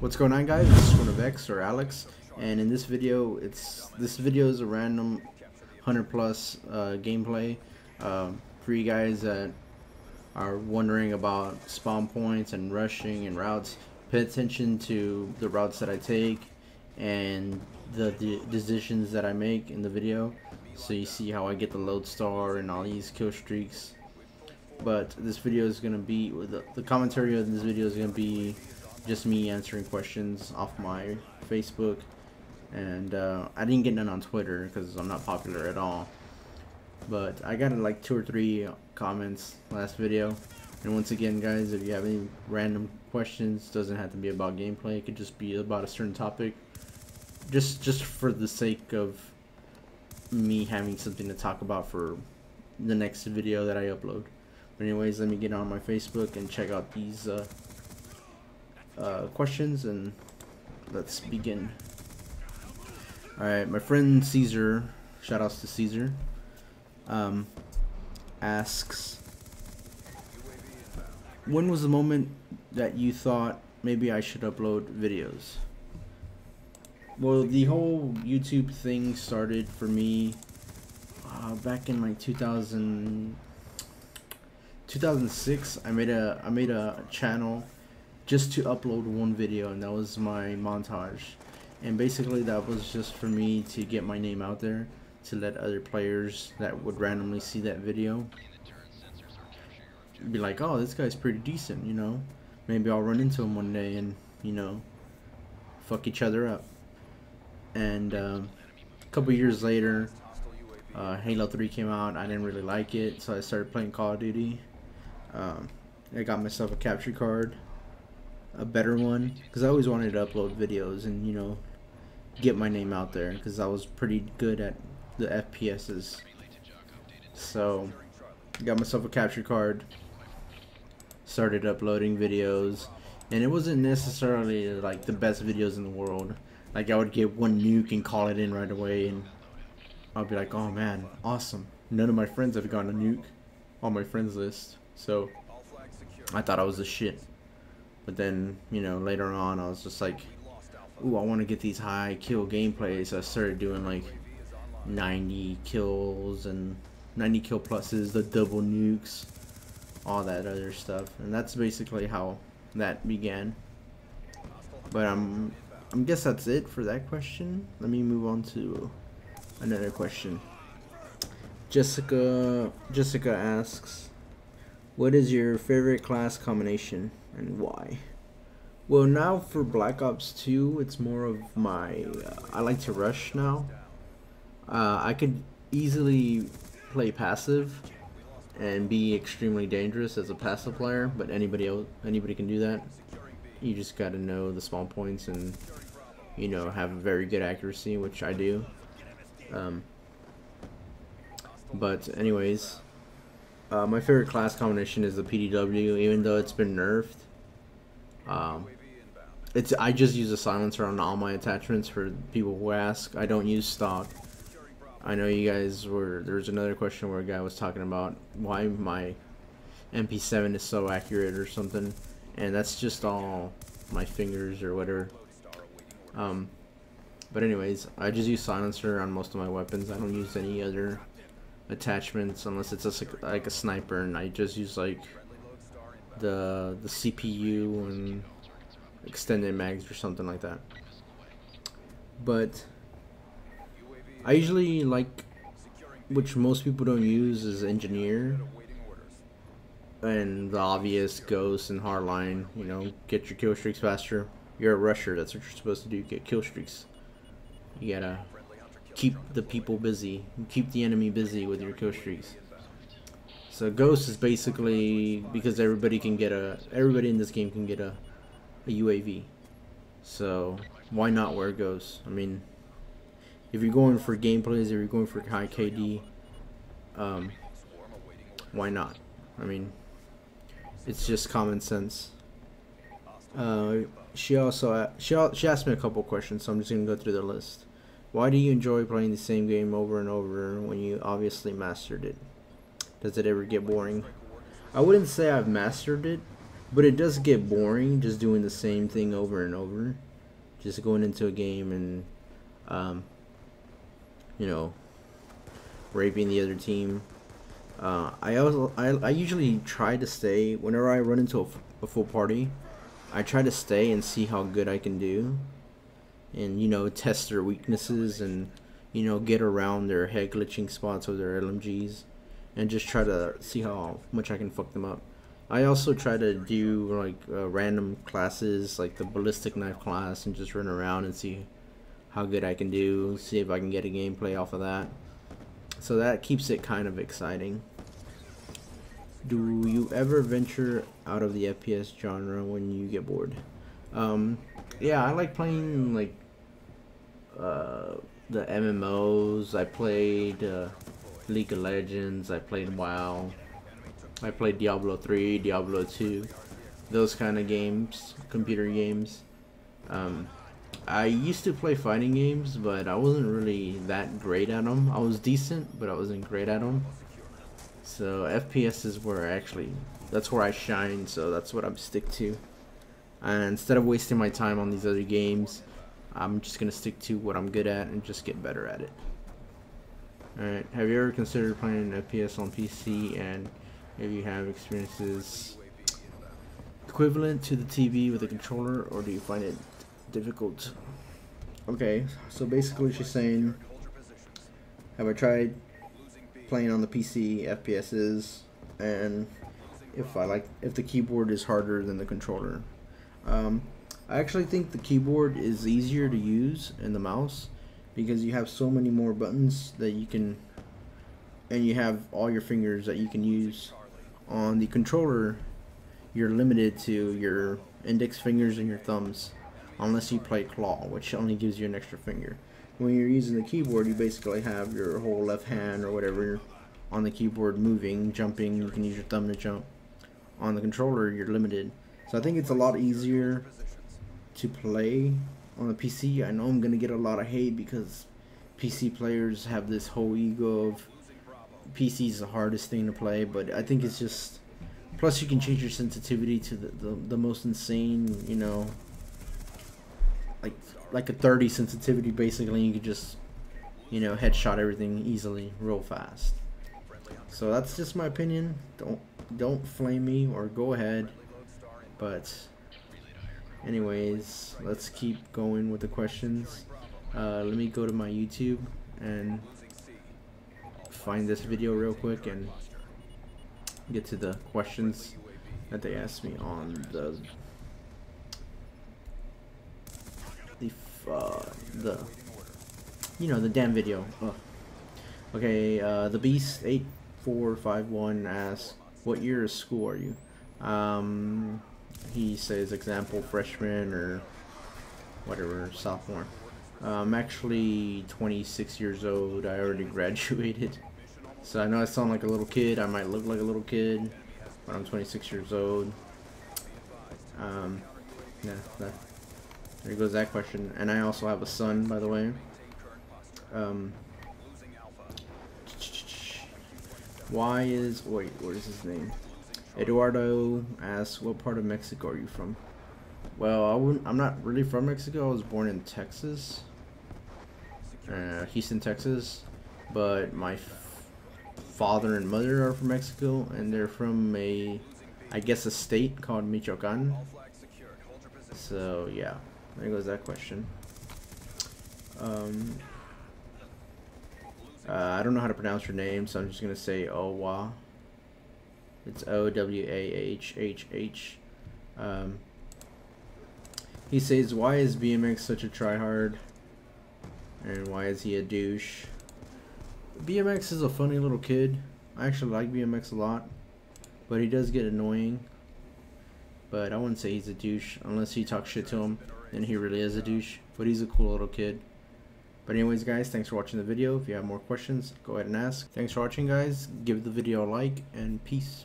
What's going on, guys? This is X or Alex, and in this video, this video is a random 100 plus gameplay for you guys that are wondering about spawn points and rushing and routes. Pay attention to the routes that I take and the decisions that I make in the video, so you see how I get the lodestar and all these kill streaks. But this video is gonna be the commentary of this video is gonna be just me answering questions off my Facebook, and I didn't get none on Twitter because I'm not popular at all. But I got like 2 or 3 comments last video. And once again, guys, if you have any random questions, doesn't have to be about gameplay. It could just be about a certain topic, just for the sake of me having something to talk about for the next video that I upload. But anyways, let me get on my Facebook and check out these questions, and let's begin. Alright, my friend Caesar, shoutouts to Caesar, asks, when was the moment that you thought maybe I should upload videos? Well, the whole YouTube thing started for me back in like 2006. I made a channel just to upload one video, and that was my montage. And basically that was just for me to get my name out there, to let other players that would randomly see that video be like, oh, this guy's pretty decent, you know, maybe I'll run into him one day and, you know, fuck each other up. And a couple years later, Halo 3 came out. I didn't really like it, so I started playing Call of Duty. I got myself a capture card, a better one, because I always wanted to upload videos and, you know, get my name out there, because I was pretty good at the FPSs. So got myself a capture card, started uploading videos, and it wasn't necessarily like the best videos in the world. Like, I would get one nuke and call it in right away, and I'll be like, oh man, awesome, none of my friends have gotten a nuke on my friends list, so I thought I was the shit. But then, you know, later on I was just like, ooh, I want to get these high kill gameplays. So I started doing like 90 kills and 90 kill pluses, the double nukes, all that other stuff, and that's basically how that began. But I guess that's it for that question. Let me move on to another question. Jessica asks, what is your favorite class combination and why? Well, now for Black Ops 2, it's more of my I like to rush now. I could easily play passive and be extremely dangerous as a passive player, but anybody can do that. You just got to know the small points and, you know, have very good accuracy, which I do. But anyways, my favorite class combination is the PDW, even though it's been nerfed. I just use a silencer on all my attachments for people who ask. I don't use stock. I know you guys there's another question where a guy was talking about why my MP7 is so accurate or something, and that's just all my fingers or whatever. But anyways, I just use silencer on most of my weapons. I don't use any other attachments unless it's just like a sniper, and I just use like the CPU and extended mags or something like that. But I usually like, which most people don't use, is engineer and the obvious ghost and hardline. You know, get your kill streaks faster. You're a rusher, that's what you're supposed to do, get kill streaks. You gotta keep the people busy, keep the enemy busy with your kill streaks. So ghost is basically because everybody in this game can get a UAV. So why not wear ghost? I mean, if you're going for gameplays, if you're going for high KD, why not? I mean, it's just common sense. She asked me a couple questions, so I'm just gonna go through the list. Why do you enjoy playing the same game over and over when you obviously mastered it? Does it ever get boring? I wouldn't say I've mastered it. But it does get boring just doing the same thing over and over. Just going into a game and, you know, raping the other team. I usually try to stay whenever I run into a full party. I try to stay and see how good I can do, and, you know, test their weaknesses and, you know, get around their head glitching spots with their LMGs, and just try to see how much I can fuck them up. I also try to do like random classes like the ballistic knife class and just run around and see how good I can do, see if I can get a gameplay off of that. So that keeps it kind of exciting. Do you ever venture out of the FPS genre when you get bored? Yeah, I like playing like the MMOs. I played League of Legends. I played WoW. I played Diablo 3, Diablo 2, those kind of games, computer games. I used to play fighting games, but I wasn't really that great at them. I was decent, but I wasn't great at them. So FPS is where that's where I shine, so that's what I'm stick to. And instead of wasting my time on these other games, I'm just gonna stick to what I'm good at and just get better at it. Alright, have you ever considered playing an FPS on PC, and if you have experiences equivalent to the TV with a controller, or do you find it difficult? Okay, so basically she's saying, have I tried playing on the PC FPSs, and if the keyboard is harder than the controller. I actually think the keyboard is easier to use than the mouse, because you have so many more buttons that you can, and you have all your fingers that you can use. On the controller, you're limited to your index fingers and your thumbs, unless you play claw, which only gives you an extra finger. When you're using the keyboard, you basically have your whole left hand or whatever on the keyboard moving, jumping. You can use your thumb to jump. On the controller, you're limited. So I think it's a lot easier to play on the PC. I know I'm gonna get a lot of hate because PC players have this whole ego of PC is the hardest thing to play, but I think it's just, plus you can change your sensitivity to the most insane, you know, like a 30 sensitivity basically, and you can just, you know, headshot everything easily real fast. So that's just my opinion. Don't flame me, or go ahead. But anyways, let's keep going with the questions. Let me go to my YouTube and find this video real quick and get to the questions that they asked me on the you know, the damn video. Ugh. Okay, the Beast 8451 asks, what year of school are you? He says example freshman or whatever, sophomore. I'm actually 26 years old. I already graduated. So I know I sound like a little kid. I might look like a little kid, but I'm 26 years old. Yeah, there goes that question. And I also have a son, by the way. Wait, what is his name? Eduardo asks, what part of Mexico are you from? Well, I'm not really from Mexico. I was born in Texas, Houston, Texas, but my father and mother are from Mexico, and they're from I guess a state called Michoacan. So yeah, there goes that question. I don't know how to pronounce your name, so I'm just gonna say Owa. It's O-W-A-H-H-H. He says, why is BMX such a tryhard? And why is he a douche? BMX is a funny little kid. I actually like BMX a lot, but he does get annoying. But I wouldn't say he's a douche unless you talk shit to him, then he really is a douche. But he's a cool little kid. But anyways, guys, thanks for watching the video. If you have more questions, go ahead and ask. Thanks for watching, guys. Give the video a like, and peace.